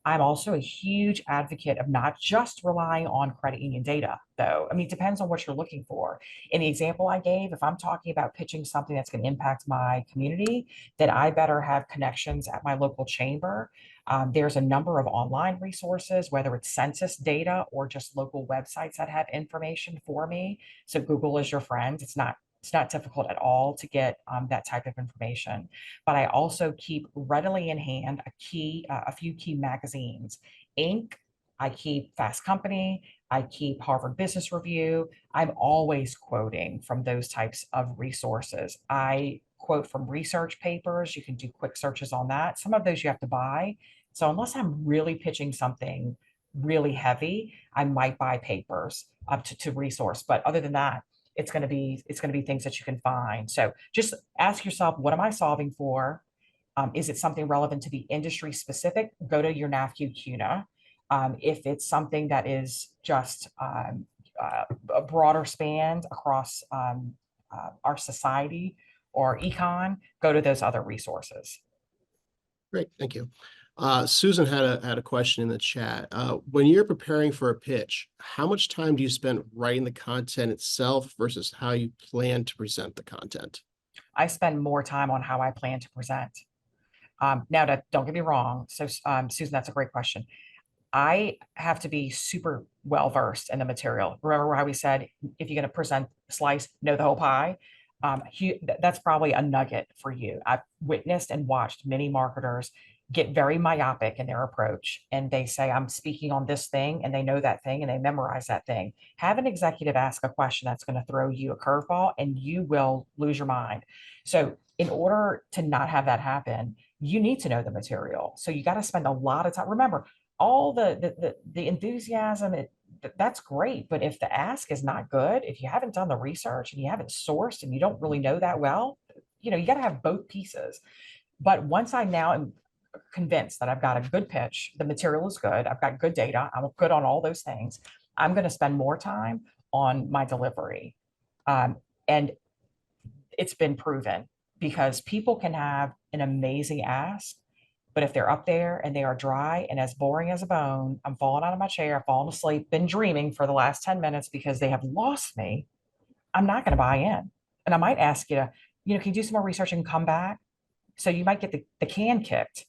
I'm also a huge advocate of not just relying on credit union data, though. I mean, it depends on what you're looking for. In the example I gave, if I'm talking about pitching something that's going to impact my community, then I better have connections at my local chamber. There's a number of online resources, whether it's census data or just local websites that have information for me. So Google is your friend. It's not difficult at all to get that type of information. But I also keep readily in hand a few key magazines. Inc. I keep Fast Company. I keep Harvard Business Review. I'm always quoting from those types of resources. I quote from research papers. You can do quick searches on that. Some of those you have to buy. So unless I'm really pitching something really heavy, I might buy papers up to resource. But other than that, it's going to be things that you can find. So just ask yourself, what am I solving for? Is it something relevant to the industry specific? Go to your NAFQ CUNA. If it's something that is just a broader span across our society or econ, go to those other resources. Great, thank you. Susan had a question in the chat. When you're preparing for a pitch, how much time do you spend writing the content itself versus how you plan to present the content? I spend more time on how I plan to present. Don't get me wrong. So, Susan, that's a great question. I have to be super well versed in the material. Remember how we said, if you're going to present a slice, know the whole pie? That's probably a nugget for you. I've witnessed and watched many marketers get very myopic in their approach, and they say, I'm speaking on this thing, and they know that thing and they memorize that thing. Have an executive ask a question that's going to throw you a curveball and you will lose your mind. So in order to not have that happen, you need to know the material. So you got to spend a lot of time. Remember, all the enthusiasm, that's great. But if the ask is not good, if you haven't done the research and you haven't sourced and you don't really know that well, you got to have both pieces. But once I now am convinced that I've got a good pitch, the material is good, I've got good data, I'm good on all those things, I'm going to spend more time on my delivery. And it's been proven because people can have an amazing ask, but if they're up there and they are dry and as boring as a bone, I'm falling out of my chair, falling asleep, been dreaming for the last 10 minutes because they have lost me, I'm not going to buy in. And I might ask you to, can you do some more research and come back? So you might get the can kicked.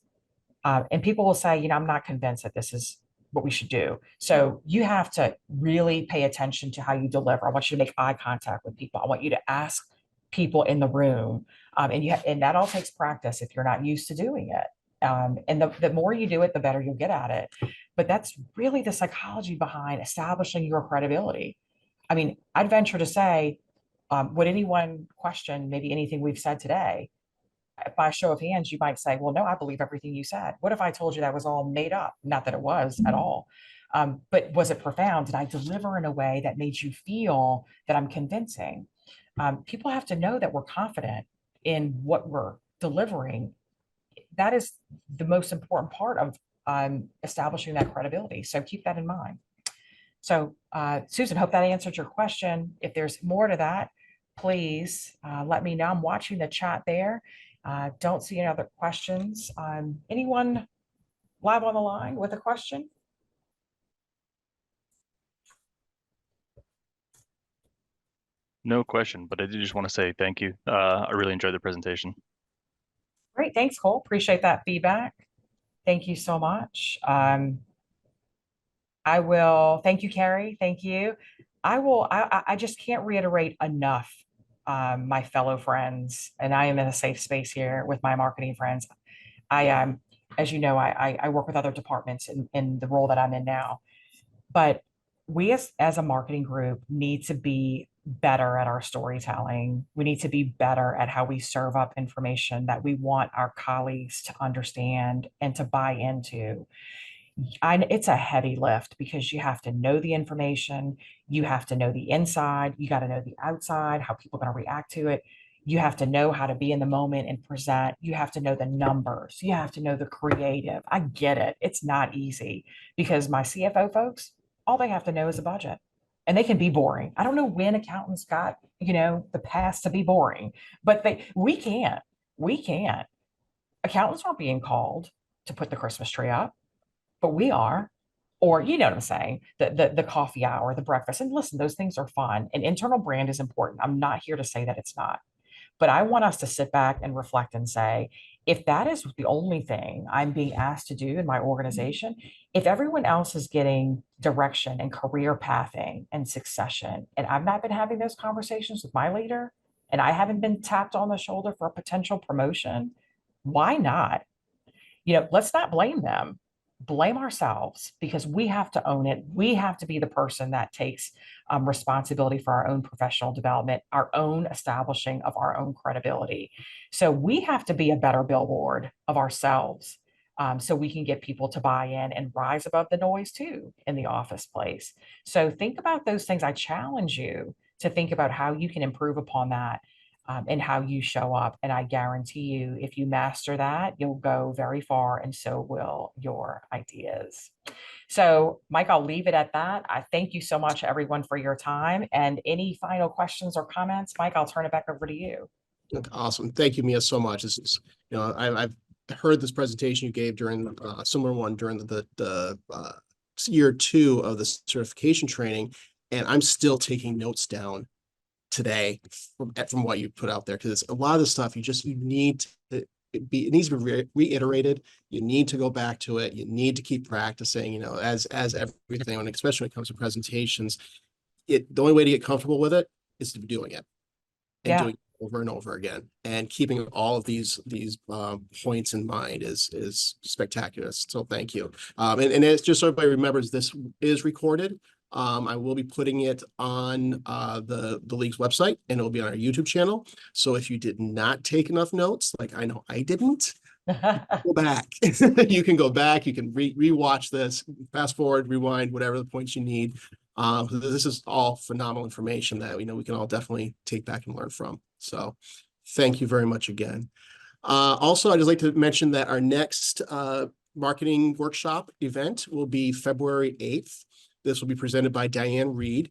And people will say, I'm not convinced that this is what we should do. So you have to really pay attention to how you deliver. I want you to make eye contact with people. I want you to ask people in the room. And that all takes practice if you're not used to doing it. And the more you do it, the better you'll get at it. But that's really the psychology behind establishing your credibility. I mean, I'd venture to say, would anyone question maybe anything we've said today? By a show of hands, you might say, well, no, I believe everything you said. What if I told you that was all made up? Not that it was at all. But was it profound? Did I deliver in a way that made you feel that I'm convincing? People have to know that we're confident in what we're delivering. That is the most important part of establishing that credibility. So keep that in mind. So, Susan, hope that answered your question. If there's more to that, please let me know. I'm watching the chat there. Don't see any other questions. Anyone live on the line with a question? No question, but I did just want to say thank you. I really enjoyed the presentation. Great. Thanks, Cole. Appreciate that feedback. Thank you so much. I will, thank you, Carrie. Thank you. I just can't reiterate enough, my fellow friends, and I am in a safe space here with my marketing friends. As you know, I work with other departments in the role that I'm in now, but we as a marketing group need to be better at our storytelling. We need to be better at how we serve up information that we want our colleagues to understand and to buy into. It's a heavy lift because you have to know the information, you have to know the inside, you got to know the outside, how people are going to react to it. You have to know how to be in the moment and present. You have to know the numbers. You have to know the creative. I get it. It's not easy because my CFO folks, all they have to know is a budget and they can be boring. I don't know when accountants got, the past to be boring, but we can't. We can't. Accountants aren't being called to put the Christmas tree up, but we are. Or you know what I'm saying, the coffee hour, the breakfast. And listen, those things are fun. And internal brand is important. I'm not here to say that it's not. But I want us to sit back and reflect and say, if that is the only thing I'm being asked to do in my organization, if everyone else is getting direction and career pathing and succession, and I've not been having those conversations with my leader, and I haven't been tapped on the shoulder for a potential promotion, why not? Let's not blame them. Blame ourselves because we have to own it. We have to be the person that takes responsibility for our own professional development, our own establishing of our own credibility. So we have to be a better billboard of ourselves, so we can get people to buy in and rise above the noise too in the office place. So think about those things. I challenge you to think about how you can improve upon that, and how you show up. And I guarantee you, if you master that, you'll go very far, and so will your ideas. So, Mike, I'll leave it at that. I thank you so much, everyone, for your time. And any final questions or comments, Mike, I'll turn it back over to you. Awesome. Thank you, Mia, so much. This is, I've heard this presentation you gave during a similar one during the year 2 of the certification training, and I'm still taking notes down today from what you put out there, because a lot of the stuff you need to it needs to be reiterated. You need to go back to it. You need to keep practicing, as everything, and especially when it comes to presentations, the only way to get comfortable with it is to be doing it and doing it over and over again, and keeping all of these points in mind is spectacular. So thank you. And it's just so everybody remembers, this is recorded. I will be putting it on the league's website, and it'll be on our YouTube channel. So if you did not take enough notes, like I know I didn't, go back. You can go back. You can re-watch this, fast forward, rewind, whatever the points you need. This is all phenomenal information that we can all definitely take back and learn from. So thank you very much again. Also, I'd just like to mention that our next marketing workshop event will be February 8th. This will be presented by Diane Reed.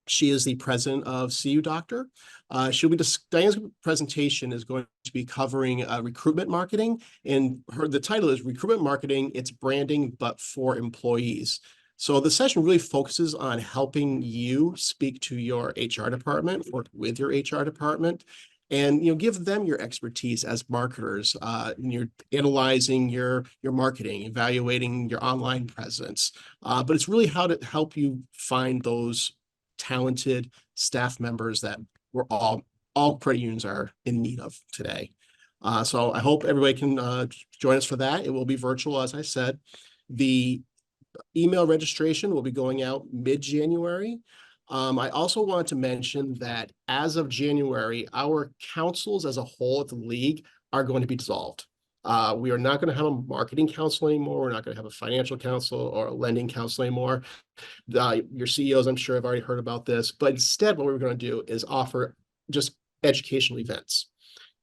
She is the president of CU Doctor. Diane's presentation is going to be covering recruitment marketing, and the title is Recruitment Marketing, It's Branding, but for Employees. So the session really focuses on helping you speak to your HR department, work with your HR department, and give them your expertise as marketers. And you're analyzing your marketing, evaluating your online presence. But it's really how to help you find those talented staff members that we're all credit unions are in need of today. So I hope everybody can join us for that. It will be virtual, as I said. The email registration will be going out mid-January. I also wanted to mention that as of January, our councils as a whole at the league are going to be dissolved. We are not going to have a marketing council anymore. We're not going to have a financial council or a lending council anymore. Your CEOs, I'm sure, have already heard about this, but instead what we're going to do is offer just educational events.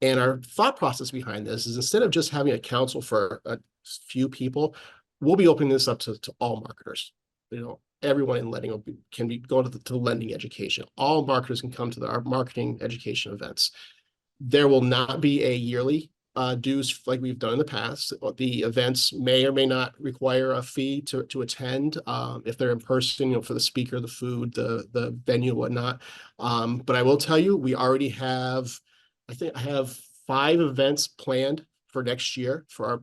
And our thought process behind this is instead of just having a council for a few people, we'll be opening this up to all marketers. Everyone in lending can be going to the lending education. All marketers can come to our marketing education events. There will not be a yearly dues like we've done in the past. The events may or may not require a fee to attend if they're in person, for the speaker, the food, the venue, whatnot. But I will tell you, we already have, I think I have 5 events planned for next year for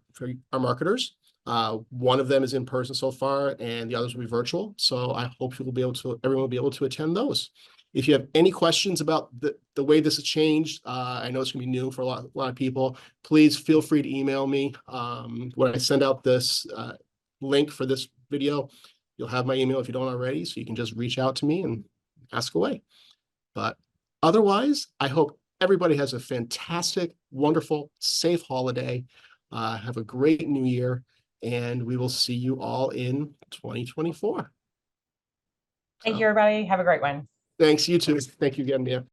our marketers. One of them is in person so far, and the others will be virtual. So I hope everyone will be able to attend those. If you have any questions about the way this has changed, I know it's going to be new for a lot of people. Please feel free to email me. When I send out this link for this video, you'll have my email if you don't already, so you can just reach out to me and ask away. But otherwise, I hope everybody has a fantastic, wonderful, safe holiday. Have a great new year, and we will see you all in 2024. Thank you, everybody. Have a great one. Thanks, you too. Thank you again, Mia.